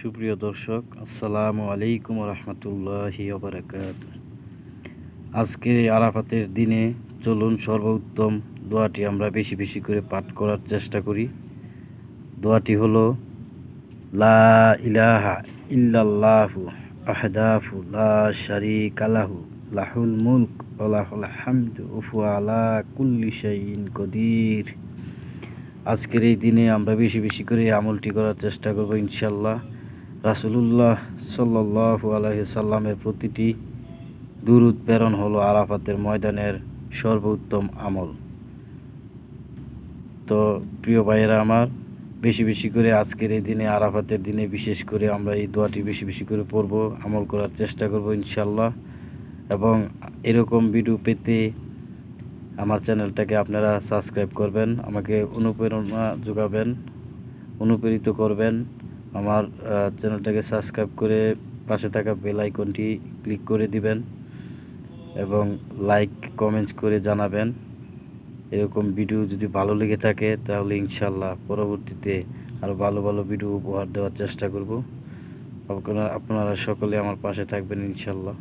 সুপ্রিয় দর্শক, আসসালামু আলাইকুম রহমতুল্লাহি ওবারাকাতুহু। আজকের এই আরাফাতের দিনে চলুন সর্বোত্তম দোয়াটি আমরা বেশি বেশি করে পাঠ করার চেষ্টা করি। দোয়াটি হলো লা ইলাহা ইল্লাল্লাহু আহদাহু লা শারীকা লাহু লাহুল মুলক ওয়া লাহুল হামদু ওয়া হুয়া আলা কুল্লি শাইইন কদির। আজকের এই দিনে আমরা বেশি বেশি করে আমলটি করার চেষ্টা করব ইনশাল্লাহ। রাসূলুল্লাহ সাল্লাল্লাহু আলাইহি সাল্লামের প্রতিটি দুরূদ প্রেরণ হলো আরাফাতের ময়দানের সর্বোত্তম আমল। তো প্রিয় ভাইয়েরা আমার, বেশি বেশি করে আজকের এই দিনে আরাফাতের দিনে বিশেষ করে আমরা এই দোয়াটি বেশি বেশি করে পড়ব, আমল করার চেষ্টা করব ইনশাল্লাহ। এবং এরকম ভিডিও পেতে আমার চ্যানেলটাকে আপনারা সাবস্ক্রাইব করবেন, আমাকে অনুপ্রেরণা যোগাবেন, অনুপ্রেরিত করবেন। আমার চ্যানেলটাকে সাবস্ক্রাইব করে পাশে থাকা বেল আইকনটি ক্লিক করে দিবেন এবং লাইক কমেন্টস করে জানাবেন। এরকম ভিডিও যদি ভালো লেগে থাকে তাহলে ইনশাল্লাহ পরবর্তীতে আরও ভালো ভালো ভিডিও উপহার দেওয়ার চেষ্টা করব। আপনারা সকলে আমার পাশে থাকবেন ইনশাল্লাহ।